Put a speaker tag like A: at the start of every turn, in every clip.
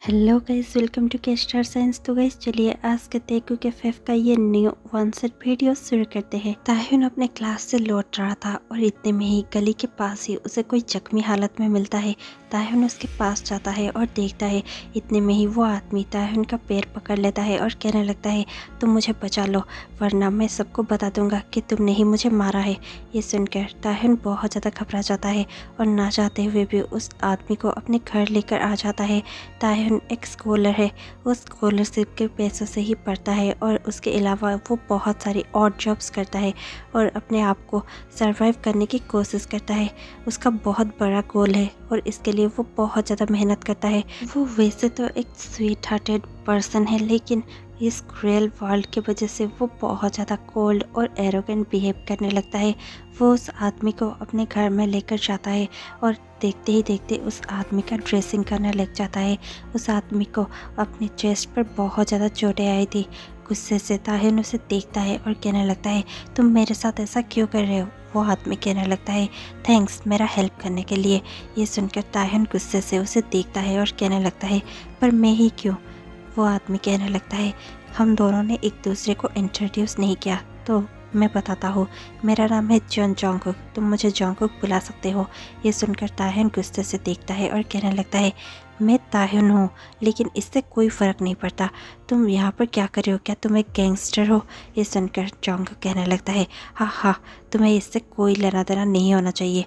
A: Hello guys, welcome to के star signs. तो guys चलिए आज के तेकू के फेफ का ये न्यू वन सेट वीडियो शुरू करते हैं। ताहुन अपने क्लास से लौट रहा था और इतने में ही गली के पास ही उसे कोई जख्मी हालत में मिलता है। ताहुन उसके पास जाता है और देखता है, इतने में ही वो आदमी ताहुन का पैर पकड़ लेता है और कहने लगता है, तुम मुझे बचा लो वरना मैं सबको बता दूंगा कि तुमने ही मुझे मारा है। ये सुनकर ताहुन बहुत ज़्यादा घबरा जाता है और ना चाहते हुए भी उस आदमी को अपने घर लेकर आ जाता है। ताहुन एक स्कॉलर है, वो स्कॉलरशिप के पैसों से ही पढ़ता है और उसके अलावा वो बहुत सारी और जॉब्स करता है और अपने आप को सरवाइव करने की कोशिश करता है। उसका बहुत बड़ा गोल है और इसके लिए वो बहुत ज़्यादा मेहनत करता है। वो वैसे तो एक स्वीट हार्टेड पर्सन है, लेकिन इस क्रूएल वर्ल्ड की वजह से वो बहुत ज़्यादा कोल्ड और एरोगेंट बिहेव करने लगता है। वो उस आदमी को अपने घर में लेकर जाता है और देखते ही देखते उस आदमी का ड्रेसिंग करने लग जाता है। उस आदमी को अपनी चेस्ट पर बहुत ज़्यादा चोटें आई थी। गुस्से से ताहिन उसे देखता है और कहने लगता है, तुम मेरे साथ ऐसा क्यों कर रहे हो? वो आदमी कहने लगता है, थैंक्स मेरा हेल्प करने के लिए। ये सुनकर ताहिन गुस्से से उसे देखता है और कहने लगता है, पर मैं ही क्यों? वो आदमी कहने लगता है, हम दोनों ने एक दूसरे को इंट्रोड्यूस नहीं किया, तो मैं बताता हूँ, मेरा नाम है जॉन जोंगकुक, तुम मुझे जोंगकुक बुला सकते हो। ये सुनकर ताहिन गुस्से से देखता है और कहने लगता है, मैं ताहिन हूँ, लेकिन इससे कोई फ़र्क नहीं पड़ता। तुम यहाँ पर क्या कर रहे हो? क्या तुम एक गैंगस्टर हो? ये सुनकर जोंगकुक कहने लगता है, हाँ हाँ, तुम्हें इससे कोई लेना देना नहीं होना चाहिए।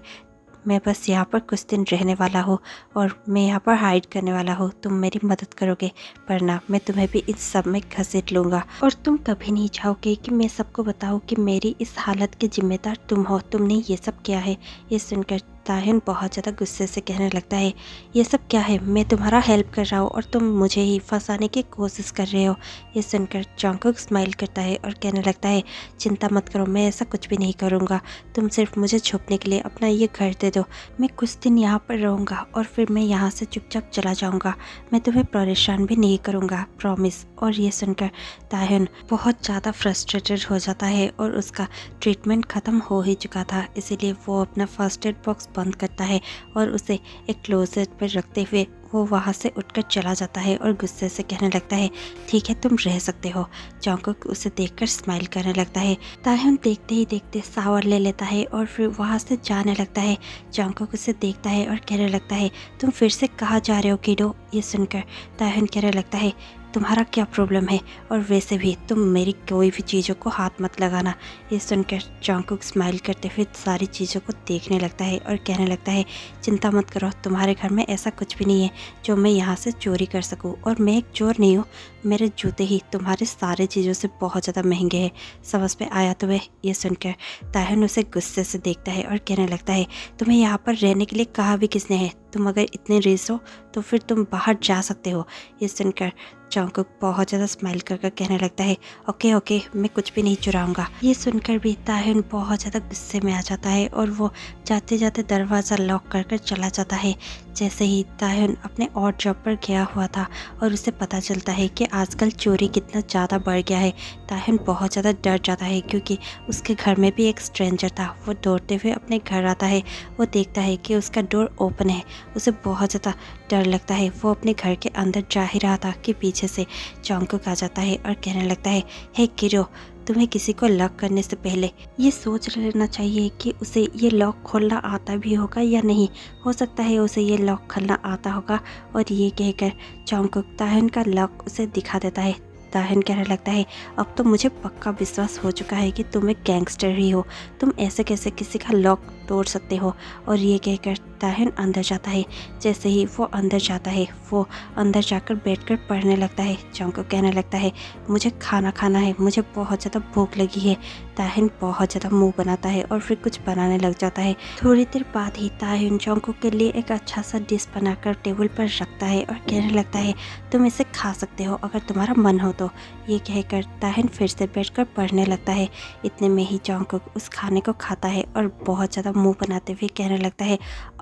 A: मैं बस यहाँ पर कुछ दिन रहने वाला हूँ और मैं यहाँ पर हाइड करने वाला हूँ। तुम मेरी मदद करोगे, वरना मैं तुम्हें भी इस सब में घसीट लूँगा और तुम कभी नहीं चाहोगे कि मैं सबको बताऊँ कि मेरी इस हालत के जिम्मेदार तुम हो। तुमने ये सब किया है। ये सुनकर ताहिन बहुत ज़्यादा गुस्से से कहने लगता है, ये सब क्या है? मैं तुम्हारा हेल्प कर रहा हूँ और तुम मुझे ही फंसाने की कोशिश कर रहे हो। ये सुनकर जोंगकुक स्माइल करता है और कहने लगता है, चिंता मत करो, मैं ऐसा कुछ भी नहीं करूँगा। तुम सिर्फ मुझे छुपने के लिए अपना ये घर दे दो, मैं कुछ दिन यहाँ पर रहूँगा और फिर मैं यहाँ से चुपचाप चला जाऊँगा। मैं तुम्हें परेशान भी नहीं करूँगा, प्रॉमिस। और ये सुनकर ताहिन बहुत ज़्यादा फ्रस्ट्रेटेड हो जाता है और उसका ट्रीटमेंट ख़त्म हो ही चुका था, इसीलिए वो अपना फर्स्ट एड बॉक्स बंद करता है और उसे एक क्लोजेट पर रखते हुए वो वहाँ से उठकर चला जाता है और गुस्से से कहने लगता है, ठीक है तुम रह सकते हो। जोंगकुक उसे देखकर स्माइल करने लगता है। ताहिन देखते ही देखते शावर ले लेता है और फिर वहाँ से जाने लगता है। जोंगकुक उसे देखता है और कहने लगता है, तुम फिर से कहाँ जा रहे हो किडो? ये सुनकर ताहिन कहने लगता है, तुम्हारा क्या प्रॉब्लम है? और वैसे भी तुम मेरी कोई भी चीज़ों को हाथ मत लगाना। ये सुनकर जोंगकुक स्माइल करते हुए सारी चीज़ों को देखने लगता है और कहने लगता है, चिंता मत करो, तुम्हारे घर में ऐसा कुछ भी नहीं है जो मैं यहाँ से चोरी कर सकूँ, और मैं एक चोर नहीं हूँ। मेरे जूते ही तुम्हारे सारे चीज़ों से बहुत ज़्यादा महंगे हैं। समझ में आया तुम्हें? ये सुनकर ताहिन उसे गुस्से से देखता है और कहने लगता है, तुम्हें यहाँ पर रहने के लिए कहा भी किसने है? तुम अगर इतने रिच हो तो फिर तुम बाहर जा सकते हो। ये सुनकर जोंगकुक बहुत ज़्यादा स्माइल कर कहने लगता है, ओके ओके, मैं कुछ भी नहीं चुराऊंगा। ये सुनकर भी ताहिन बहुत ज़्यादा गुस्से में आ जाता है और वो जाते जाते दरवाज़ा लॉक कर चला जाता है। जैसे ही ताहिन अपने और जॉब पर गया हुआ था और उसे पता चलता है कि आजकल चोरी कितना ज़्यादा बढ़ गया है, ताहिन बहुत ज़्यादा डर जाता है क्योंकि उसके घर में भी एक स्ट्रेंजर था। वो दौड़ते हुए अपने घर आता है, वो देखता है कि उसका डोर ओपन है। उसे बहुत ज़्यादा डर लगता है। वो अपने घर के अंदर जा ही रहा था कि पीछे से जोंगकुक आ जाता है और कहने लगता है, हे किरो, तुम्हें किसी को लॉक करने से पहले ये सोच लेना चाहिए कि उसे ये लॉक खोलना आता भी होगा या नहीं। हो सकता है उसे ये लॉक खोलना आता होगा। और ये कहकर जोंगकुक ताहिन का लॉक उसे दिखा देता है। ताहिन कहने लगता है, अब तो मुझे पक्का विश्वास हो चुका है कि तुम एक गैंगस्टर ही हो। तुम ऐसे कैसे किसी का लॉक तोड़ सकते हो? और ये कहकर ताहिन अंदर जाता है। जैसे ही वो अंदर जाता है, वो अंदर जाकर बैठकर पढ़ने लगता है। जोंगकुक कहने लगता है, मुझे खाना खाना है, मुझे बहुत ज़्यादा भूख लगी है। ताहिन बहुत ज़्यादा मुंह बनाता है और फिर कुछ बनाने लग जाता है। थोड़ी देर बाद ही ताहिन जोंगकुक के लिए एक अच्छा सा डिश बनाकर टेबल पर रखता है और कहने लगता है, तुम इसे खा सकते हो अगर तुम्हारा मन हो तो। ये कहकर ताहिन फिर से बैठकर पढ़ने लगता है। इतने में ही जोंगकुक उस खाने को खाता है और बहुत ज़्यादा मुंह बनाते हुए कहने लगता है,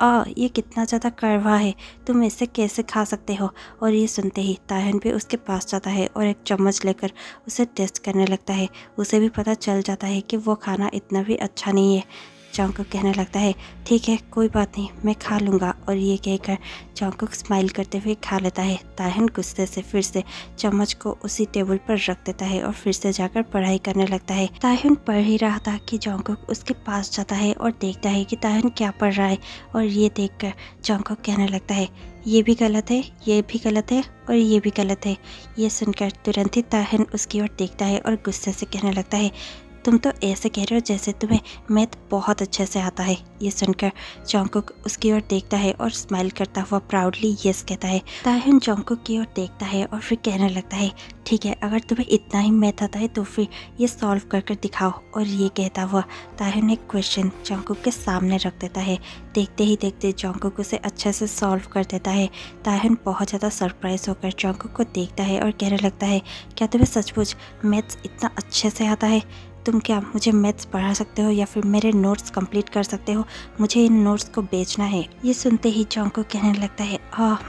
A: ये कितना ज़्यादा कड़वा है, तुम इसे कैसे खा सकते हो? और ये सुनते ही ताहिन भी उसके पास जाता है और एक चम्मच लेकर उसे टेस्ट करने लगता है। उसे भी पता चल जाता है कि वो खाना इतना भी अच्छा नहीं है। जॉन्गकुक कहने लगता है ठीक है कोई बात नहीं, मैं खा लूँगा। और ये कहकर जॉन्गकुक स्माइल करते हुए खा लेता है। ताहिन गुस्से से फिर से चम्मच को उसी टेबल पर रख देता है और फिर से जाकर पढ़ाई करने लगता है। ताहिन पढ़ ही रहा था कि जॉन्गकुक उसके पास जाता है और देखता है कि ताहिन क्या पढ़ रहा है। और ये देखकर जॉन्गकुक कहने लगता है ये भी गलत है, ये भी गलत है और ये भी गलत है। ये सुनकर तुरंत ही ताहिन उसकी ओर देखता है और गुस्से से कहने लगता है तुम तो ऐसे कह रहे हो जैसे तुम्हें मैथ बहुत अच्छे से आता है। ये सुनकर जॉन्गकुक उसकी ओर देखता है और स्माइल करता हुआ प्राउडली यस कहता है। ताहिन जॉन्गकुक की ओर देखता है और फिर कहने लगता है ठीक है अगर तुम्हें इतना ही मैथ आता है तो फिर ये सॉल्व कर दिखाओ। और ये कहता हुआ ताहिन एक क्वेश्चन जॉन्गकुक के सामने रख देता है। देखते ही देखते जॉन्गकुक उसे अच्छे से सॉल्व कर देता है। ताहिन बहुत ज़्यादा सरप्राइज होकर जॉन्गकुक को देखता है और कहने लगता है क्या तुम्हें सचमुच मैथ्स इतना अच्छे से आता है? तुम क्या मुझे मैथ्स पढ़ा सकते हो या फिर मेरे नोट्स कंप्लीट कर सकते हो? मुझे इन नोट्स को बेचना है। ये सुनते ही जॉन्गकुक कहने लगता है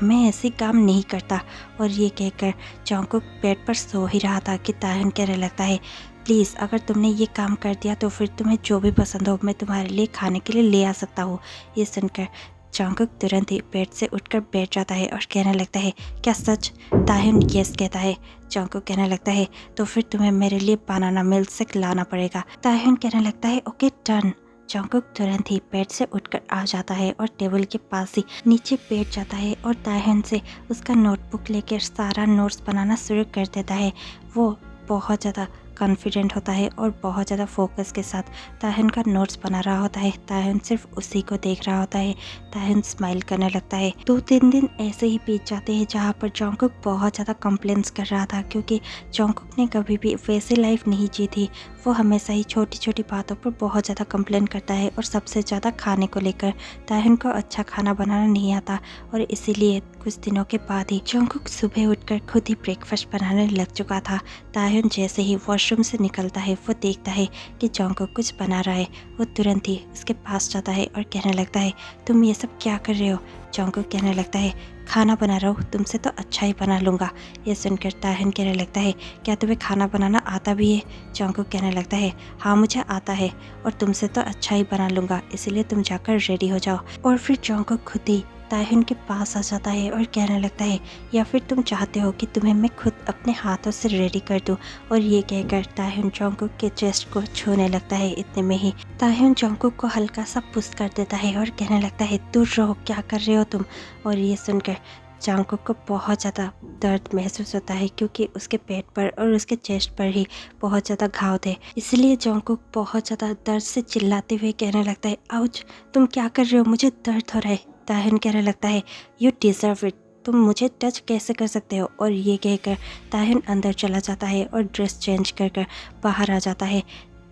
A: मैं ऐसे काम नहीं करता। और ये कहकर जॉन्गकुक बेड पर सो ही रहा था कि ताहिन कहने लगता है प्लीज़ अगर तुमने ये काम कर दिया तो फिर तुम्हें जो भी पसंद हो मैं तुम्हारे लिए खाने के लिए ले आ सकता हूँ। ये सुनकर जॉन्गकुक तुरंत ही बेड से उठकर बैठ जाता है और कहने लगता है क्या सच? ताहिन यस कहता है। जॉन्गकुक कहने लगता है तो फिर तुम्हें मेरे लिए बनाना मिल्क शेक लाना पड़ेगा। ताहिन कहने लगता है ओके डन। जॉन्गकुक तुरंत ही बेड से उठकर आ जाता है और टेबल के पास ही नीचे बैठ जाता है और ताहिन से उसका नोटबुक लेकर सारा नोट्स बनाना शुरू कर देता है। वो बहुत ज़्यादा कॉन्फिडेंट होता है और बहुत ज़्यादा फोकस के साथ ताहिन का नोट्स बना रहा होता है। ताहिन सिर्फ उसी को देख रहा होता है। ताहिन स्माइल करने लगता है। 2-3 दिन ऐसे ही बीत जाते हैं जहाँ पर जॉन्गकुक बहुत ज़्यादा कंप्लेंट्स कर रहा था क्योंकि जॉन्गकुक ने कभी भी वैसी लाइफ नहीं जी थी। वो हमेशा ही छोटी छोटी बातों पर बहुत ज़्यादा कंप्लेन करता है और सबसे ज़्यादा खाने को लेकर। ताहिन को अच्छा खाना बनाना नहीं आता और इसीलिए कुछ दिनों के बाद ही जॉन्गकुक सुबह उठकर खुद ही ब्रेकफास्ट बनाने लग चुका था। ताहिन जैसे ही वॉशरूम से निकलता है वो देखता है कि जॉन्गकुक कुछ बना रहा है। वो तुरंत ही उसके पास जाता है और कहने लगता है तुम ये सब क्या कर रहे हो? जॉन्गकुक कहने लगता है खाना बना रहा हूँ, तुमसे तो अच्छा ही बना लूँगा। ये सुनकर ताहिन कहने लगता है क्या तुम्हें खाना बनाना आता भी है? जॉन्गकुक कहने लगता है हाँ मुझे आता है और तुमसे तो अच्छा ही बना लूँगा, इसलिए तुम जाकर रेडी हो जाओ। और फिर जॉन्गकुक खुद ही ताहिन के पास आ जाता है और कहने लगता है या फिर तुम चाहते हो कि तुम्हें मैं खुद अपने हाथों से रेडी कर दूं। और ये कहकर ताहिन जॉन्गकुक के चेस्ट को छूने लगता है। इतने में ही ताहिन जॉन्गकुक को हल्का सा पुश कर देता है और कहने लगता है दूर रहो, क्या कर रहे हो तुम? और ये सुनकर जॉन्गकुक को बहुत ज़्यादा दर्द महसूस होता है क्योंकि उसके पेट पर और उसके चेस्ट पर ही बहुत ज़्यादा घाव थे। इसलिए जॉन्गकुक बहुत ज़्यादा दर्द से चिल्लाते हुए कहने लगता है आउच, तुम क्या कर रहे हो? मुझे दर्द हो रहा है। ताहिन कहने लगता है यू डिज़र्व इट, तुम मुझे टच कैसे कर सकते हो? और ये कहकर ताहिन अंदर चला जाता है और ड्रेस चेंज कर बाहर आ जाता है।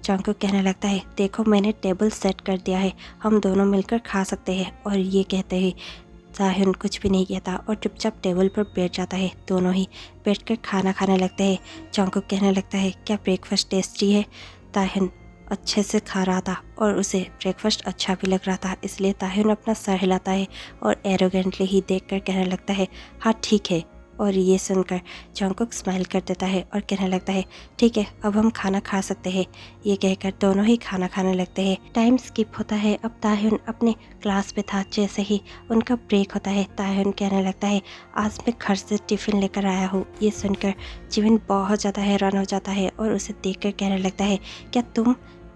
A: जॉन्गकुक कहने लगता है देखो मैंने टेबल सेट कर दिया है, हम दोनों मिलकर खा सकते हैं। और ये कहते ही ताहिन कुछ भी नहीं कहता और चुपचाप टेबल पर बैठ जाता है। दोनों ही बैठकर खाना खाने लगते हैं। जॉन्गकुक कहने लगता है क्या ब्रेकफास्ट टेस्टी है? ताहिन अच्छे से खा रहा था और उसे ब्रेकफास्ट अच्छा भी लग रहा था, इसलिए ताहिन अपना सर हिलाता है और एरोगेंटली ही देखकर कहने लगता है हाँ ठीक है। और ये सुनकर जॉन्गकुक स्माइल कर देता है और कहने लगता है ठीक है अब हम खाना खा सकते हैं। ये कहकर दोनों ही खाना खाने लगते हैं। टाइम स्किप होता है। अब ताहिन अपने क्लास पे था। जैसे ही उनका ब्रेक होता है ताहिन कहने लगता है आज मैं घर से टिफ़िन लेकर आया हूँ। ये सुनकर जिमिन बहुत ज़्यादा हैरान हो जाता है और उसे देखकर कहने लगता है क्या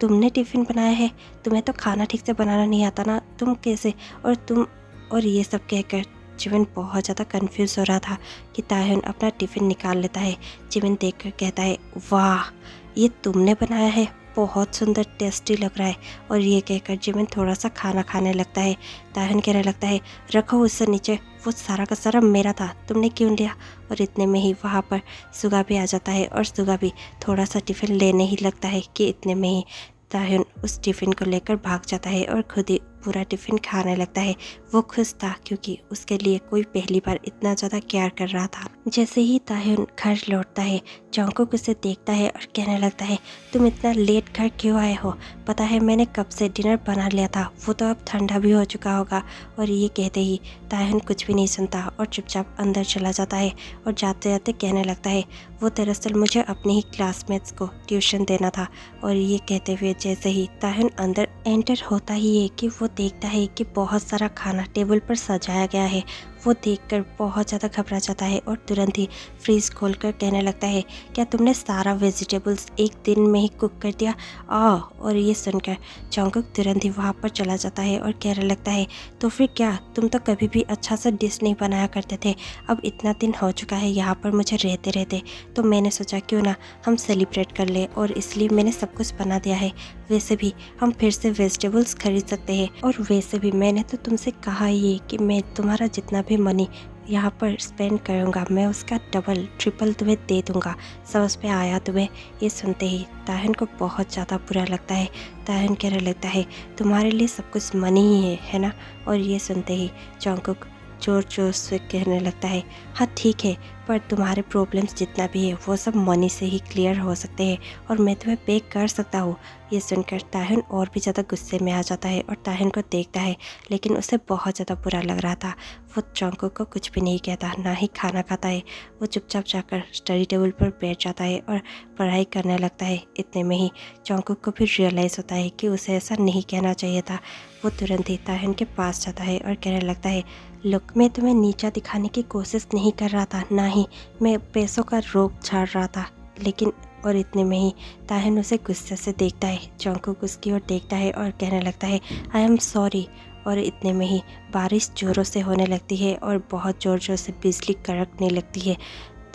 A: तुमने टिफ़िन बनाया है? तुम्हें तो खाना ठीक से बनाना नहीं आता ना, तुम कैसे? और ये सब कहकर जिमिन बहुत ज़्यादा कंफ्यूज हो रहा था कि ताहिन अपना टिफ़िन निकाल लेता है। जिमिन देखकर कहता है वाह ये तुमने बनाया है, बहुत सुंदर टेस्टी लग रहा है। और ये कहकर जिमिन थोड़ा सा खाना खाने लगता है। ताहिन कहने लगता है रखो उससे नीचे, वो सारा का सारा मेरा था, तुमने क्यों लिया? और इतने में ही वहाँ पर सुगा भी आ जाता है और सुगा भी थोड़ा सा टिफ़िन लेने ही लगता है कि इतने में ही ताहिन उस टिफ़िन को लेकर भाग जाता है और खुद ही पूरा टिफ़िन खाने लगता है। वो खुश था क्योंकि उसके लिए कोई पहली बार इतना ज़्यादा केयर कर रहा था। जैसे ही ताह्युन घर लौटता है, जंगकुक उसे देखता है और कहने लगता है, तुम इतना लेट घर क्यों आए हो? पता है मैंने कब से डिनर बना लिया था, वो तो अब ठंडा भी हो चुका होगा। और ये कहते ही ताह्युन कुछ भी नहीं सुनता और चुपचाप अंदर चला जाता है और जाते जाते कहने लगता है, वो दरअसल मुझे अपने ही क्लासमेट्स को ट्यूशन देना था। और ये कहते हुए जैसे ही ताह्युन अंदर एंटर होता ही है कि वो देखता है कि बहुत सारा खाना टेबल पर सजाया गया है। वो देखकर बहुत ज़्यादा घबरा जाता है और तुरंत ही फ्रीज खोलकर कहने लगता है, क्या तुमने सारा वेजिटेबल्स एक दिन में ही कुक कर दिया? और ये सुनकर जंगकुक तुरंत ही वहाँ पर चला जाता है और कहने लगता है, तो फिर क्या, तुम तो कभी भी अच्छा सा डिश नहीं बनाया करते थे। अब इतना दिन हो चुका है यहाँ पर मुझे रहते रहते, तो मैंने सोचा क्यों ना हम सेलिब्रेट कर ले, और इसलिए मैंने सब कुछ बना दिया है। वैसे भी हम फिर से वेजिटेबल्स खरीद सकते हैं, और वैसे भी मैंने तो तुमसे कहा ही है कि मैं तुम्हारा जितना भी मनी यहाँ पर स्पेंड करूँगा मैं उसका डबल ट्रिपल तुम्हें दे दूँगा। समझ में आया तुम्हें? ये सुनते ही ताह्युन को बहुत ज़्यादा बुरा लगता है। ताह्युन कहने लगता है, तुम्हारे लिए सब कुछ मनी ही है ना? और ये सुनते ही जंगकुक जोर जोर से कहने लगता है, हाँ ठीक है, पर तुम्हारे प्रॉब्लम्स जितना भी है वो सब मनी से ही क्लियर हो सकते हैं और मैं तुम्हें पे कर सकता हूँ। ये सुनकर ताह्युन और भी ज़्यादा गुस्से में आ जाता है और ताह्युन को देखता है, लेकिन उसे बहुत ज़्यादा बुरा लग रहा था। वो जंगकुक को कुछ भी नहीं कहता, ना ही खाना खाता है। वो चुपचाप जाकर स्टडी टेबल पर बैठ जाता है और पढ़ाई करने लगता है। इतने में ही जंगकुक को भी रियलाइज़ होता है कि उसे ऐसा नहीं कहना चाहिए था। वो तुरंत ही ताह्युन के पास जाता है और कहने लगता है, लुक, मैं तुम्हें नीचा दिखाने की कोशिश नहीं कर रहा था, ना ही मैं पैसों का रोक झाड़ रहा था, लेकिन और इतने में ही ताह्युन उसे गुस्से से देखता है। जंगकुक उसकी ओर देखता है और कहने लगता है, आई एम सॉरी। और इतने में ही बारिश ज़ोरों से होने लगती है और बहुत ज़ोर ज़ोर से बिजली कड़कने लगती है।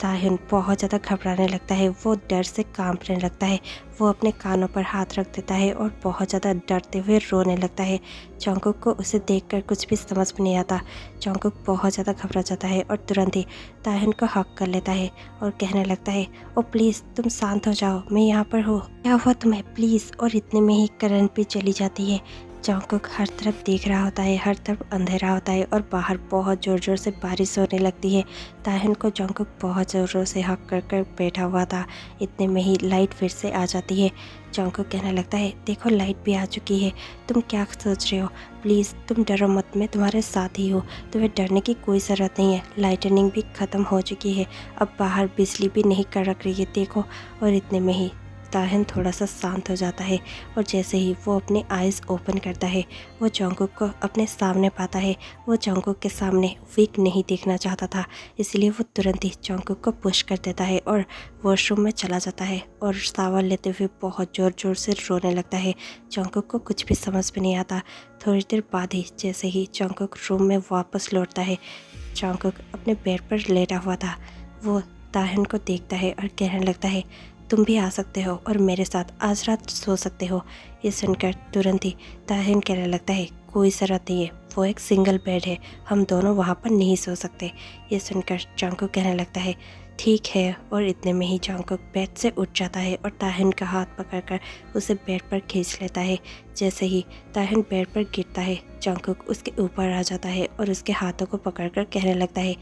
A: ताह्युन बहुत ज़्यादा घबराने लगता है, वो डर से कांपने लगता है। वो अपने कानों पर हाथ रख देता है और बहुत ज़्यादा डरते हुए रोने लगता है। जंगकुक को उसे देखकर कुछ भी समझ में नहीं आता। जंगकुक बहुत ज़्यादा घबरा जाता है और तुरंत ही ताह्युन को हक कर लेता है और कहने लगता है, ओ प्लीज़ तुम शांत हो जाओ, मैं यहाँ पर हूँ, क्या हुआ तुम्हें प्लीज़। और इतने में ही करंट भी चली जाती है। जंगकुक हर तरफ देख रहा होता है, हर तरफ अंधेरा होता है और बाहर बहुत ज़ोर ज़ोर से बारिश होने लगती है। ताह्युन को जंगकुक बहुत ज़ोर ज़ोर से हक कर कर बैठा हुआ था। इतने में ही लाइट फिर से आ जाती है। जंगकुक कहने लगता है, देखो लाइट भी आ चुकी है, तुम क्या सोच रहे हो? प्लीज़ तुम डरो मत, मैं तुम्हारे साथ ही हूँ, तुम्हें डरने की कोई ज़रूरत नहीं है। लाइटनिंग भी ख़त्म हो चुकी है, अब बाहर बिजली भी नहीं कड़क रही है, देखो। और इतने में ही ताह्युन थोड़ा सा शांत हो जाता है और जैसे ही वो अपने आइज़ ओपन करता है, वो जंगकुक को अपने सामने पाता है। वो जंगकुक के सामने वीक नहीं देखना चाहता था, इसलिए वो तुरंत ही जंगकुक को पुश कर देता है और वॉशरूम में चला जाता है और शावर लेते हुए बहुत ज़ोर ज़ोर से रोने लगता है। जंगकुक को कुछ भी समझ में नहीं आता। थोड़ी देर बाद ही जैसे ही जंगकुक रूम में वापस लौटता है, जंगकुक अपने बेड पर लेटा हुआ था। वो ताह्युन को देखता है और कहने लगता है, तुम भी आ सकते हो और मेरे साथ आज रात सो सकते हो। ये सुनकर तुरंत ही ताह्युन कहने लगता है, कोई ज़रूरत नहीं है, वो एक सिंगल बेड है, हम दोनों वहाँ पर नहीं सो सकते। ये सुनकर जंगकुक कहने लगता है, ठीक है। और इतने में ही जंगकुक बेड से उठ जाता है और ताह्युन का हाथ पकड़कर उसे बेड पर खींच लेता है। जैसे ही ताह्युन बेड पर गिरता है, जंगकुक उसके ऊपर आ जाता है और उसके हाथों को पकड़कर कहने लगता है,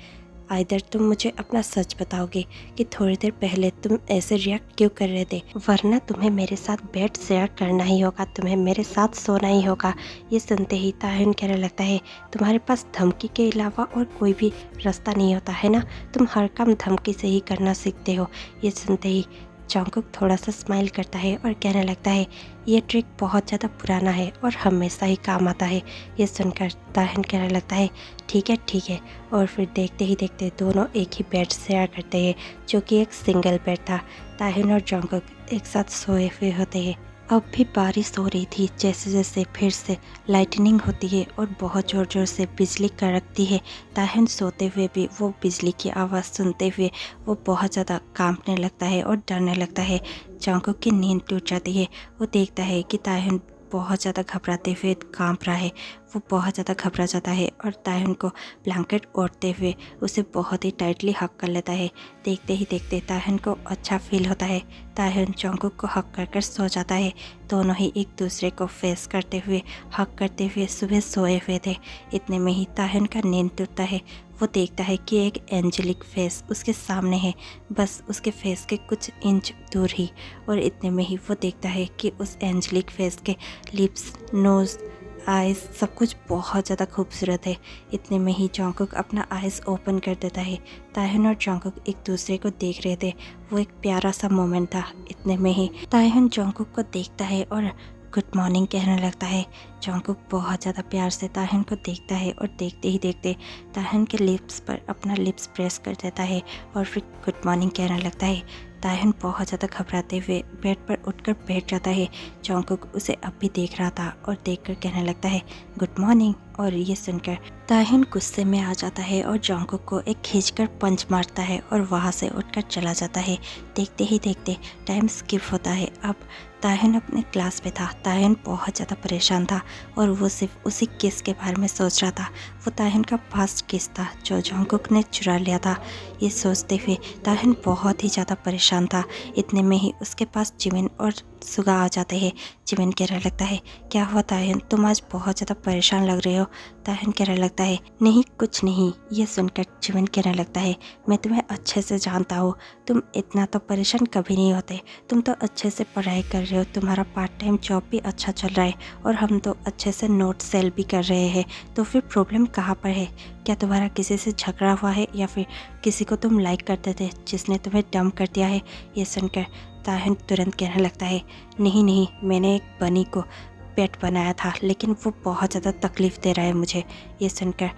A: आइदर तुम मुझे अपना सच बताओगे कि थोड़ी देर पहले तुम ऐसे रिएक्ट क्यों कर रहे थे, वरना तुम्हें मेरे साथ बेड शेयर करना ही होगा, तुम्हें मेरे साथ सोना ही होगा। ये सुनते ही ताह्युन कहने लगता है, तुम्हारे पास धमकी के अलावा और कोई भी रास्ता नहीं होता है ना, तुम हर काम धमकी से ही करना सीखते हो। ये सुनते ही जंगकुक थोड़ा सा स्माइल करता है और कहने लगता है, ये ट्रिक बहुत ज़्यादा पुराना है और हमेशा ही काम आता है। ये सुनकर ताह्युन कहने लगता है, ठीक है ठीक है। और फिर देखते ही देखते दोनों एक ही बेड शेयर करते हैं, जो कि एक सिंगल बेड था। ताह्युन और जंगकुक एक साथ सोए हुए होते हैं। अब भी बारिश हो रही थी। जैसे जैसे फिर से लाइटनिंग होती है और बहुत ज़ोर ज़ोर से बिजली कड़कती है। ताह्युन सोते हुए भी वो बिजली की आवाज़ सुनते हुए वो बहुत ज़्यादा कांपने लगता है और डरने लगता है। जंगकुक की नींद टूट जाती है। वो देखता है कि ताह्युन बहुत ज़्यादा घबराते हुए कांप रहा है। वो बहुत ज़्यादा घबरा जाता है और तायहुन को ब्लैंकेट ओढ़ते हुए उसे बहुत ही टाइटली हक कर लेता है। देखते ही देखते तायहुन को अच्छा फील होता है। तायहुन जंगकुक को हक कर सो जाता है। दोनों ही एक दूसरे को फेस करते हुए हक करते हुए सुबह सोए हुए थे। इतने में ही तायहुन का नींद टूटता है। वो देखता है कि एक एंजेलिक फेस उसके सामने है, बस उसके फेस के कुछ इंच दूर ही। और इतने में ही वो देखता है कि उस एंजेलिक फेस के लिप्स, नोज़, आइज़ सब कुछ बहुत ज़्यादा खूबसूरत है। इतने में ही जंगकुक अपना आइज़ ओपन कर देता है। तायहुन और जंगकुक एक दूसरे को देख रहे थे। वो एक प्यारा सा मोमेंट था। इतने में ही तायहुन जंगकुक को देखता है और गुड मॉर्निंग कहने लगता है। जंगकुक बहुत ज़्यादा प्यार से तायहुन को देखता है और देखते ही देखते तायहुन के लिप्स पर अपना लिप्स प्रेस कर देता है और फिर गुड मॉर्निंग कहने लगता है। तायहुन बहुत ज़्यादा घबराते हुए बेड पर उठकर बैठ जाता है। जंगकुक उसे अब भी देख रहा था और देखकर कहने लगता है गुड मॉर्निंग। और ये सुनकर तायहुन गुस्से में आ जाता है और जंगकुक को एक खींचकर पंच मारता है और वहाँ से उठकर चला जाता है। देखते ही देखते टाइम स्किप होता है। अब तायहुन अपने क्लास पे था। तायहुन बहुत ज़्यादा परेशान था और वो सिर्फ उसी किस के बारे में सोच रहा था। वो तायहुन का फर्स्ट किस था जो जंगकुक ने चुरा लिया था। ये सोचते हुए तायहुन बहुत ही ज़्यादा परेशान था। इतने में ही उसके पास जिमिन और सुगा आ जाते हैं। जिमिन कहने लगता है क्या हुआ तायहुन, तुम आज बहुत ज़्यादा परेशान लग रहे हो। तायहुन कहने लगता है नहीं कुछ नहीं। ये सुनकर जिमिन कहने लगता है मैं तुम्हें अच्छे से जानता हूँ, तुम इतना तो परेशान कभी नहीं होते। तुम तो अच्छे से पढ़ाई कर रहे हो, तुम्हारा पार्ट टाइम जॉब भी अच्छा चल रहा है और हम तो अच्छे से नोट सेल भी कर रहे हैं। तो फिर प्रॉब्लम कहाँ पर है? क्या तुम्हारा किसी से झगड़ा हुआ है या फिर किसी को तुम लाइक करते थे जिसने तुम्हें डंप कर दिया है? ये सुनकर तायहुन तुरंत कहने लगता है नहीं, मैंने एक बनी को पेट बनाया था लेकिन वो बहुत ज़्यादा तकलीफ़ दे रहा है मुझे। ये सुनकर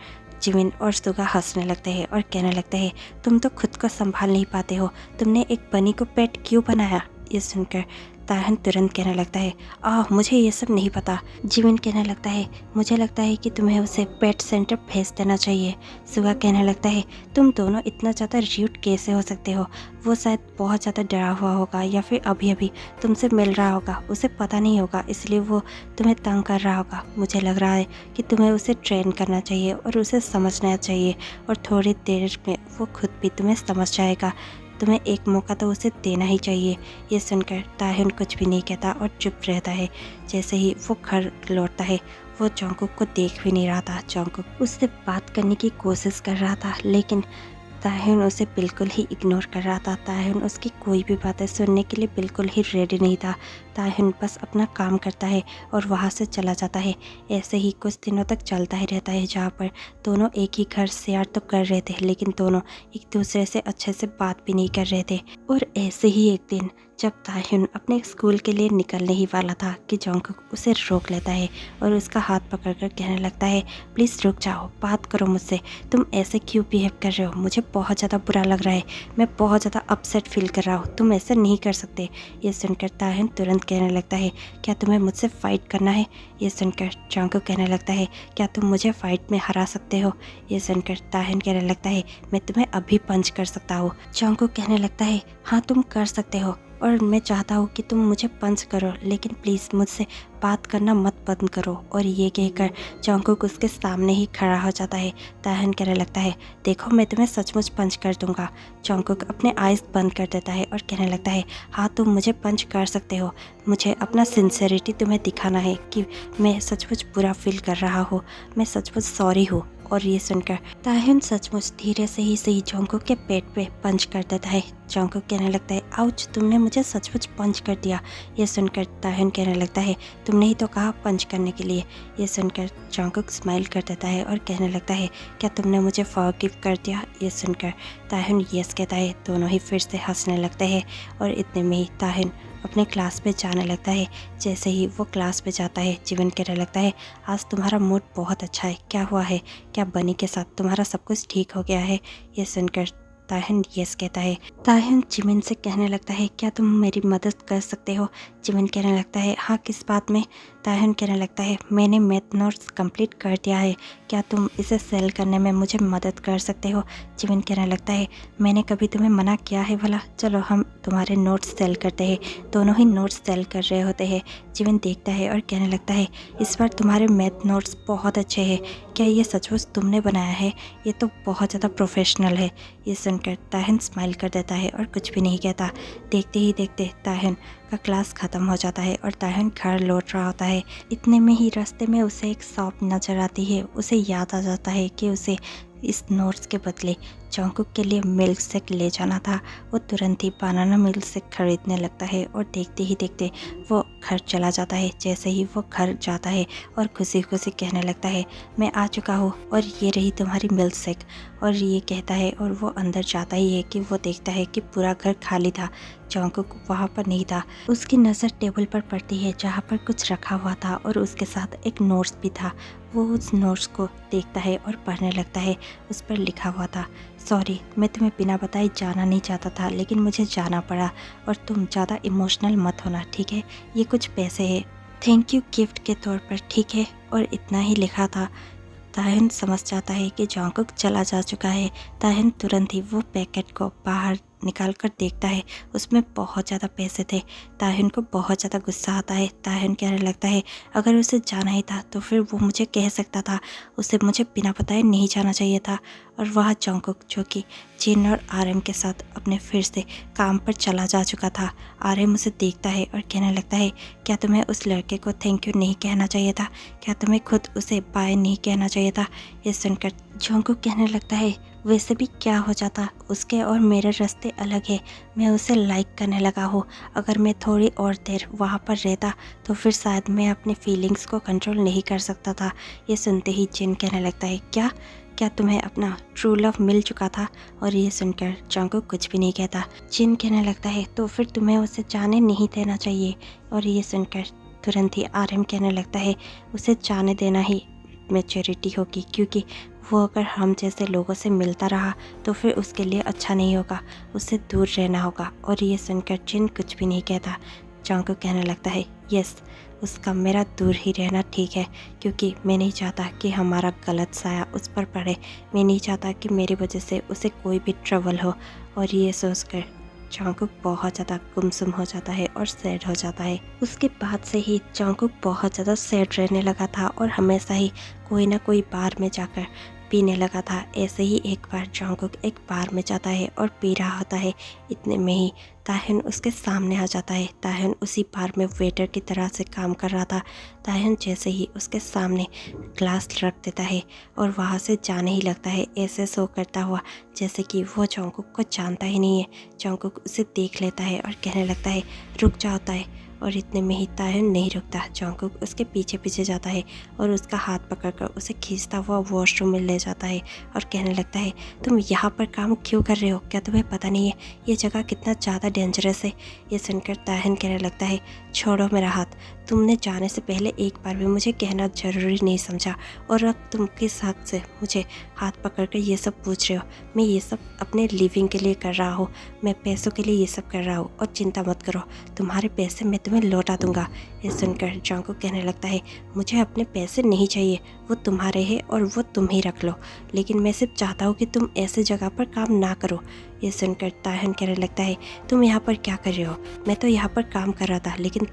A: जिमिन और सुगा हंसने लगते हैं और कहने लगते हैं तुम तो खुद को संभाल नहीं पाते हो, तुमने एक बनी को पेट क्यों बनाया? ये सुनकर तायहुन तुरंत कहने लगता है मुझे ये सब नहीं पता। जिमिन कहने लगता है मुझे लगता है कि तुम्हें उसे पेट सेंटर भेज देना चाहिए। सुगा कहने लगता है तुम दोनों इतना ज़्यादा र्यूड कैसे हो सकते हो? वो शायद बहुत ज़्यादा डरा हुआ होगा या फिर अभी अभी तुमसे मिल रहा होगा, उसे पता नहीं होगा इसलिए वो तुम्हें तंग कर रहा होगा। मुझे लग रहा है कि तुम्हें उसे ट्रेन करना चाहिए और उसे समझना चाहिए और थोड़ी देर में वो खुद भी तुम्हें समझ जाएगा। तुम्हें एक मौका तो उसे देना ही चाहिए। ये सुनकर तायहुन कुछ भी नहीं कहता और चुप रहता है। जैसे ही वो घर लौटता है वो जंगकुक को देख भी नहीं रहा था। जंगकुक उससे बात करने की कोशिश कर रहा था लेकिन तायहुन उसे बिल्कुल ही इग्नोर कर रहा था। तायहुन उसकी कोई भी बातें सुनने के लिए बिल्कुल ही रेडी नहीं था। तायहुन बस अपना काम करता है और वहाँ से चला जाता है। ऐसे ही कुछ दिनों तक चलता ही रहता है जहाँ पर दोनों एक ही घर शेयर तो कर रहे थे लेकिन दोनों एक दूसरे से अच्छे से बात भी नहीं कर रहे थे। और ऐसे ही एक दिन जब तायहुन अपने स्कूल के लिए निकलने ही वाला था कि जंगकुक उसे रोक लेता है और उसका हाथ पकड़कर कहने लगता है प्लीज़ रुक जाओ, बात करो मुझसे, तुम ऐसे क्यों बिहेव कर रहे हो? मुझे बहुत ज़्यादा बुरा लग रहा है, मैं बहुत ज़्यादा अपसेट फील कर रहा हूँ, तुम ऐसे नहीं कर सकते। ये सुनकर तायहुन तुरंत कहने लगता है क्या तुम्हें मुझसे फ़ाइट करना है? ये सुनकर जंगकुक कहने लगता है क्या तुम मुझे फ़ाइट में हरा सकते हो? ये सुनकर तायहुन कहने लगता है मैं तुम्हें अभी पंच कर सकता हूँ। जंगकुक कहने लगता है हाँ तुम कर सकते हो और मैं चाहता हूँ कि तुम मुझे पंच करो लेकिन प्लीज़ मुझसे बात करना मत बंद करो। और ये कहकर जंगकुक उसके सामने ही खड़ा हो जाता है। तायहुन कहने लगता है देखो मैं तुम्हें सचमुच पंच कर दूंगा। जंगकुक अपने आइज़ बंद कर देता है और कहने लगता है हाँ तुम मुझे पंच कर सकते हो, मुझे अपना सिंसेरिटी तुम्हें दिखाना है कि मैं सचमुच बुरा फील कर रहा हूँ, मैं सचमुच सॉरी हूँ। और ये सुनकर तायहुन सचमुच धीरे से ही सही जंगकुक के पेट पे पंच कर देता है। जंगकुक कहने लगता है आउच, तुमने मुझे सचमुच पंच कर दिया। ये सुनकर तायहुन कहने लगता है तुमने ही तो कहा पंच करने के लिए। ये सुनकर जंगकुक स्माइल कर देता है और कहने लगता है क्या तुमने मुझे फॉरगिव कर दिया? ये सुनकर तायहुन यस कहता है। दोनों ही फिर से हंसने लगते हैं और इतने में ही तायहुन अपने क्लास पे जाने लगता है। जैसे ही वो क्लास पे जाता है जिमिन कहने लगता है आज तुम्हारा मूड बहुत अच्छा है, क्या हुआ है? क्या बनी के साथ तुम्हारा सब कुछ ठीक हो गया है? ये सुनकर तायहुन यस कहता है। तायहुन जिमिन से कहने लगता है क्या तुम मेरी मदद कर सकते हो? जिमिन कहने लगता है हाँ किस बात में? ताहन कहने लगता है मैंने मैथ नोट्स कंप्लीट कर दिया है, क्या तुम इसे सेल करने में मुझे मदद कर सकते हो। जिमिन कहने लगता है मैंने कभी तुम्हें मना किया है भला, चलो हम तुम्हारे नोट्स सेल करते हैं। दोनों ही नोट्स सेल कर रहे होते हैं। जिमिन देखता है और कहने लगता है इस बार तुम्हारे मैथ नोट्स बहुत अच्छे हैं, क्या ये सचमुच तुमने बनाया है, ये तो बहुत ज़्यादा प्रोफेशनल है। ये सुनकर ताहन स्माइल कर देता है और कुछ भी नहीं कहता। देखते ही देखते ताहन का क्लास ख़त्म हो जाता है और ताहन घर लौट रहा होता है। इतने में ही रास्ते में उसे एक शॉप नज़र आती है। उसे याद आ जाता है कि उसे इस नोट्स के बदले जंगकुक के लिए मिल्क शेक ले जाना था। वो तुरंत ही बनाना मिल्क शेक खरीदने लगता है और देखते ही देखते वो घर चला जाता है। जैसे ही वो घर जाता है और खुशी खुशी कहने लगता है मैं आ चुका हूँ और ये रही तुम्हारी मिल्क शेक, और ये कहता है और वो अंदर जाता ही है कि वो देखता है कि पूरा घर खाली था, जंगकुक वहाँ पर नहीं था। उसकी नज़र टेबल पर पड़ती है जहाँ पर कुछ रखा हुआ था और उसके साथ एक नोट्स भी था। वो उस नोट्स को देखता है और पढ़ने लगता है। उस पर लिखा हुआ था सॉरी, मैं तुम्हें बिना बताए जाना नहीं चाहता था लेकिन मुझे जाना पड़ा, और तुम ज़्यादा इमोशनल मत होना, ठीक है। ये कुछ पैसे है, थैंक यू गिफ्ट के तौर पर, ठीक है। और इतना ही लिखा था। ताहन समझ जाता है कि जंगकुक चला जा चुका है। ताहन तुरंत ही वो पैकेट को बाहर निकाल कर देखता है, उसमें बहुत ज़्यादा पैसे थे। ताहन को बहुत ज़्यादा गुस्सा आता है। ताहन कहने लगता है अगर उसे जाना ही था तो फिर वो मुझे कह सकता था, उसे मुझे बिना बताए नहीं जाना चाहिए था। और वह जंगकुक जो कि जिन और आरएम के साथ अपने फिर से काम पर चला जा चुका था। आरएम उसे देखता है और कहने लगता है क्या तुम्हें उस लड़के को थैंक यू नहीं कहना चाहिए था, क्या तुम्हें खुद उसे बाय नहीं कहना चाहिए था। ये सुनकर जंगकुक कहने लगता है वैसे भी क्या हो जाता, उसके और मेरे रास्ते अलग है, मैं उसे लाइक करने लगा हूँ। अगर मैं थोड़ी और देर वहाँ पर रहता तो फिर शायद मैं अपनी फीलिंग्स को कंट्रोल नहीं कर सकता था। ये सुनते ही जिन कहने लगता है क्या क्या तुम्हें अपना ट्रू लव मिल चुका था। और ये सुनकर जंगकुक कुछ भी नहीं कहता। जिन कहने लगता है तो फिर तुम्हें उसे जाने नहीं देना चाहिए। और ये सुनकर तुरंत ही आरएम कहने लगता है उसे जाने देना ही मैच्योरिटी होगी, क्योंकि वो अगर हम जैसे लोगों से मिलता रहा तो फिर उसके लिए अच्छा नहीं होगा, उससे दूर रहना होगा। और ये सुनकर जिन कुछ भी नहीं कहता। जंगकुक कहने लगता है यस, उसका मेरा दूर ही रहना ठीक है, क्योंकि मैं नहीं चाहता कि हमारा गलत साया उस पर पड़े, मैं नहीं चाहता कि मेरी वजह से उसे कोई भी ट्रबल हो। और ये सोचकर जंगकुक बहुत ज़्यादा गुमसुम हो जाता है और सैड हो जाता है। उसके बाद से ही जंगकुक बहुत ज़्यादा सैड रहने लगा था और हमेशा ही कोई ना कोई बार में जाकर पीने लगा था। ऐसे ही एक बार जंगकुक एक बार में जाता है और पी रहा होता है। इतने में ही ताहन उसके सामने आ जाता है। ताहन उसी बार में वेटर की तरह से काम कर रहा था। ताहन जैसे ही उसके सामने ग्लास रख देता है और वहाँ से जाने ही लगता है, ऐसे शो करता हुआ जैसे कि वो जंगकुक को जानता ही नहीं है। जंगकुक उसे देख लेता है और कहने लगता है रुक जाता है। और इतने में ही ताहन नहीं रुकता। जंगकुक उसके पीछे पीछे जाता है और उसका हाथ पकड़कर उसे खींचता हुआ वॉशरूम में ले जाता है और कहने लगता है तुम यहाँ पर काम क्यों कर रहे हो, क्या तुम्हें पता नहीं है ये जगह कितना ज़्यादा डेंजरस है। ये सुनकर ताहन कहने लगता है छोड़ो मेरा हाथ, तुमने जाने से पहले एक बार भी मुझे कहना ज़रूरी नहीं समझा, और अब तुम किस हक से मुझे हाथ पकड़कर ये सब पूछ रहे हो। मैं ये सब अपने लिविंग के लिए कर रहा हूँ, मैं पैसों के लिए ये सब कर रहा हूँ, और चिंता मत करो, तुम्हारे पैसे मैं तुम्हें लौटा दूंगा। ये सुनकर जंगकुक कहने लगता है मुझे अपने पैसे नहीं चाहिए, वो तुम्हारे हैं और वो तुम ही रख लो, लेकिन मैं सिर्फ चाहता हूँ कि तुम ऐसे जगह पर काम ना करो। ये सुनकर ताहन कहने लगता है तुम यहाँ पर क्या कर रहे हो, मैं तो यहाँ पर काम कर रहा था, लेकिन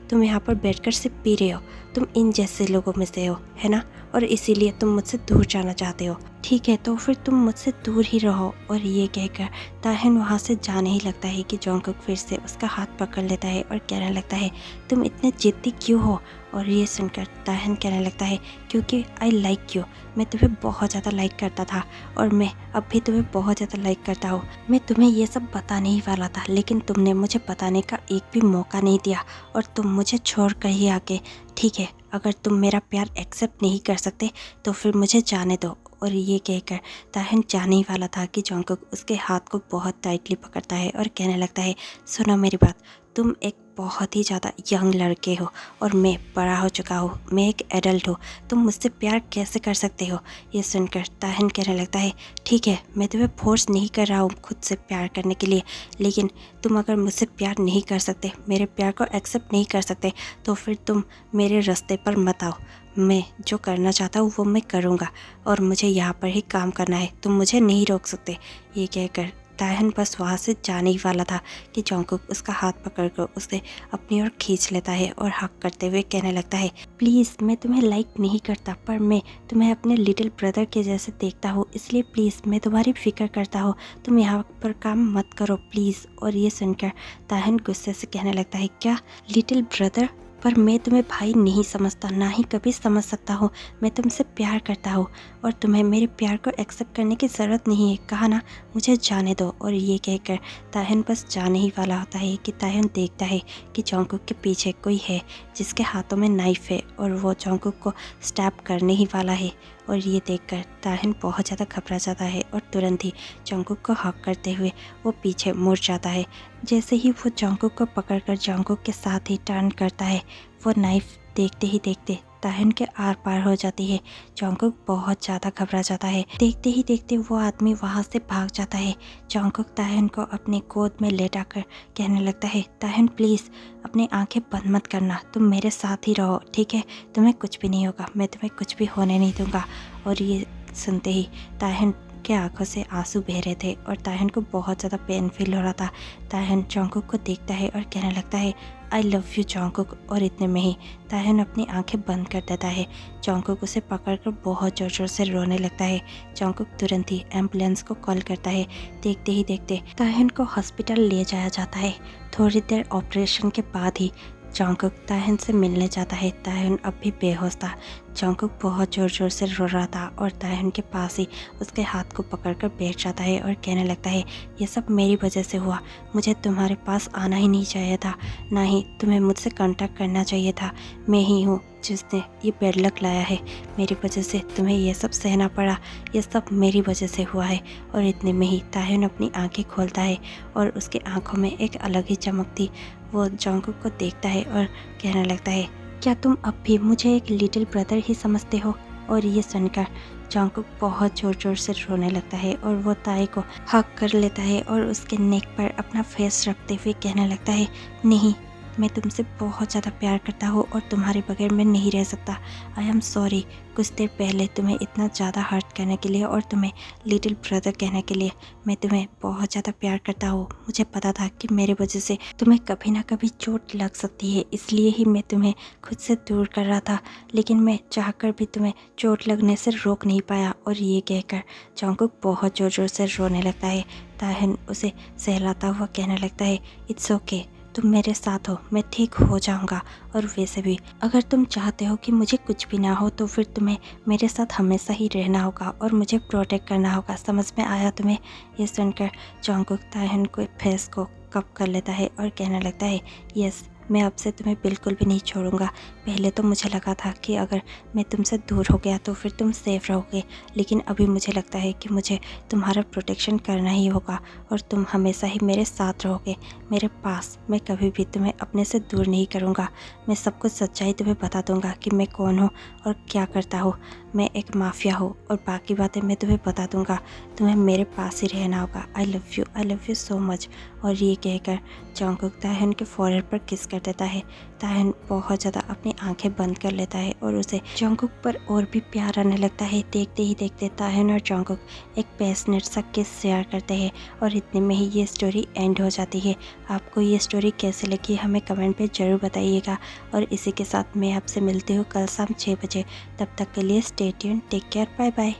A: तुम यहाँ पर बैठकर सिर्फ पी रहे हो, तुम इन जैसे लोगों में से हो, है ना, और इसीलिए तुम मुझसे दूर जाना चाहते हो। ठीक है तो फिर तुम मुझसे दूर ही रहो। और ये कहकर ताहन वहाँ से जाने ही लगता है कि जंगकुक फिर से उसका हाथ पकड़ लेता है और कहने लगता है तुम इतने जिद्दी क्यों हो। और ये सुनकर ताहन कहने लगता है क्योंकि आई लाइक यू, मैं तुम्हें बहुत ज़्यादा लाइक करता था और मैं अब भी तुम्हें बहुत ज़्यादा लाइक करता हूँ। मैं तुम्हें ये सब बताने ही वाला था, लेकिन तुमने मुझे बताने का एक भी मौका नहीं दिया और तुम मुझे छोड़ कर ही आगे। ठीक है, अगर तुम मेरा प्यार एक्सेप्ट नहीं कर सकते तो फिर मुझे जाने दो और ये कहकर ताहन जाने ही वाला था कि जंगकुक उसके हाथ को बहुत टाइटली पकड़ता है और कहने लगता है, सुनो मेरी बात, तुम एक बहुत ही ज़्यादा यंग लड़के हो और मैं बड़ा हो चुका हूँ, मैं एक एडल्ट हूँ, तुम मुझसे प्यार कैसे कर सकते हो। ये सुनकर ताहन कहने लगता है, ठीक है, मैं तुम्हें फोर्स नहीं कर रहा हूँ खुद से प्यार करने के लिए, लेकिन तुम अगर मुझसे प्यार नहीं कर सकते, मेरे प्यार को एक्सेप्ट नहीं कर सकते, तो फिर तुम मेरे रास्ते पर मत आओ। मैं जो करना चाहता हूँ वो मैं करूँगा और मुझे यहाँ पर ही काम करना है, तुम मुझे नहीं रोक सकते। ये कहकर ताहन बस वहाँ से जाने ही वाला था कि जंगकुक उसका हाथ पकड़कर उसे अपनी ओर खींच लेता है और हक करते हुए कहने लगता है, प्लीज़ मैं तुम्हें लाइक नहीं करता, पर मैं तुम्हें अपने लिटिल ब्रदर के जैसे देखता हूँ, इसलिए प्लीज़ मैं तुम्हारी फिक्र करता हूँ, तुम यहाँ पर काम मत करो प्लीज़। और ये सुनकर ताहन गुस्से से कहने लगता है, क्या लिटिल ब्रदर, पर मैं तुम्हें भाई नहीं समझता, ना ही कभी समझ सकता हूँ। मैं तुमसे प्यार करता हूँ और तुम्हें मेरे प्यार को एक्सेप्ट करने की ज़रूरत नहीं है, कहा ना, मुझे जाने दो। और ये कहकर ताहन बस जाने ही वाला होता है कि ताहन देखता है कि जंगकुक के पीछे कोई है जिसके हाथों में नाइफ है और वो जंगकुक को स्टैब करने ही वाला है। और ये देखकर ताहन बहुत ज़्यादा घबरा जाता है और तुरंत ही जंगकुक को हक करते हुए वो पीछे मुड़ जाता है। जैसे ही वो जंगकुक को पकड़कर जंगकुक के साथ ही टर्न करता है, वो नाइफ देखते ही देखते ताहन के आर पार हो जाती है। जंगकुक बहुत ज़्यादा घबरा जाता है। देखते ही देखते वो आदमी वहाँ से भाग जाता है। जंगकुक ताहन को अपनी गोद में लेटाकर कहने लगता है, ताहन प्लीज़ अपनी आंखें बंद मत करना, तुम मेरे साथ ही रहो, ठीक है, तुम्हें कुछ भी नहीं होगा, मैं तुम्हें कुछ भी होने नहीं दूंगा। और ये सुनते ही ताहन के आंखों से आंसू बह रहे थे और ताहन को बहुत ज़्यादा पेन फील हो रहा था। ताहन जंगकुक को देखता है और कहने लगता है, आई लव यू जंगकुक। और इतने में ही ताहन अपनी आंखें बंद कर देता है। जंगकुक उसे पकड़कर बहुत ज़ोर ज़ोर से रोने लगता है। जंगकुक तुरंत ही एम्बुलेंस को कॉल करता है। देखते ही देखते ताहन को हॉस्पिटल ले जाया जाता है। थोड़ी देर ऑपरेशन के बाद ही जंगकुक ताहन से मिलने जाता है। ताहन अब भी बेहोश था। जंगकुक बहुत ज़ोर ज़ोर से रो रहा था और ताहन के पास ही उसके हाथ को पकड़कर बैठ जाता है और कहने लगता है, ये सब मेरी वजह से हुआ, मुझे तुम्हारे पास आना ही नहीं चाहिए था, ना ही तुम्हें मुझसे कांटेक्ट करना चाहिए था। मैं ही हूँ जिसने ये बैड लक लाया है, मेरी वजह से तुम्हें ये सब सहना पड़ा, ये सब मेरी वजह से हुआ है। और इतने में ही ताहन अपनी आंखें खोलता है और उसकी आंखों में एक अलग ही चमक थी। वो जंगकुक को देखता है और कहने लगता है, क्या तुम अब भी मुझे एक लिटिल ब्रदर ही समझते हो। और ये सुनकर जंगकुक बहुत ज़ोर ज़ोर से रोने लगता है और वो ताई को हक कर लेता है और उसके नेक पर अपना फेस रखते हुए कहने लगता है, नहीं, मैं तुमसे बहुत ज़्यादा प्यार करता हूँ और तुम्हारे बगैर मैं नहीं रह सकता। आई एम सॉरी कुछ देर पहले तुम्हें इतना ज़्यादा हर्ट करने के लिए और तुम्हें लिटिल ब्रदर कहने के लिए। मैं तुम्हें बहुत ज़्यादा प्यार करता हूँ। मुझे पता था कि मेरे वजह से तुम्हें कभी ना कभी चोट लग सकती है, इसलिए ही मैं तुम्हें खुद से दूर कर रहा था, लेकिन मैं चाहकर भी तुम्हें चोट लगने से रोक नहीं पाया। और ये कहकर जंगकुक बहुत ज़ोर ज़ोर से रोने लगता है। ताहन उसे सहलाता हुआ कहने लगता है, इट्स ओके, तुम मेरे साथ हो, मैं ठीक हो जाऊंगा। और वैसे भी अगर तुम चाहते हो कि मुझे कुछ भी ना हो तो फिर तुम्हें मेरे साथ हमेशा ही रहना होगा और मुझे प्रोटेक्ट करना होगा, समझ में आया तुम्हें। ये सुनकर जंगकुक ताहन को फेस को कप कर लेता है और कहने लगता है, यस, मैं अब से तुम्हें बिल्कुल भी नहीं छोड़ूंगा। पहले तो मुझे लगा था कि अगर मैं तुमसे दूर हो गया तो फिर तुम सेफ रहोगे, लेकिन अभी मुझे लगता है कि मुझे तुम्हारा प्रोटेक्शन करना ही होगा और तुम हमेशा ही मेरे साथ रहोगे, मेरे पास। मैं कभी भी तुम्हें अपने से दूर नहीं करूँगा। मैं सब कुछ सच्चाई तुम्हें बता दूँगा कि मैं कौन हूँ और क्या करता हूँ। मैं एक माफिया हूँ और बाकी बातें मैं तुम्हें बता दूँगा। तुम्हें मेरे पास ही रहना होगा। I love you so much. और ये कहकर जंगकुक ताहन के फोrehead पर किस कर देता है। ताहन बहुत ज़्यादा अपनी आंखें बंद कर लेता है और उसे जंगकुक पर और भी प्यार आने लगता है। देखते ही देखते ताहन और जंगकुक एक पैशनेट सा किस शेयर करते हैं और इतने में ही ये स्टोरी एंड हो जाती है। आपको ये स्टोरी कैसे लगी हमें कमेंट पे ज़रूर बताइएगा। और इसी के साथ मैं आपसे मिलती हूँ कल शाम 6 बजे। तब तक के लिए stay tuned, take care, bye bye.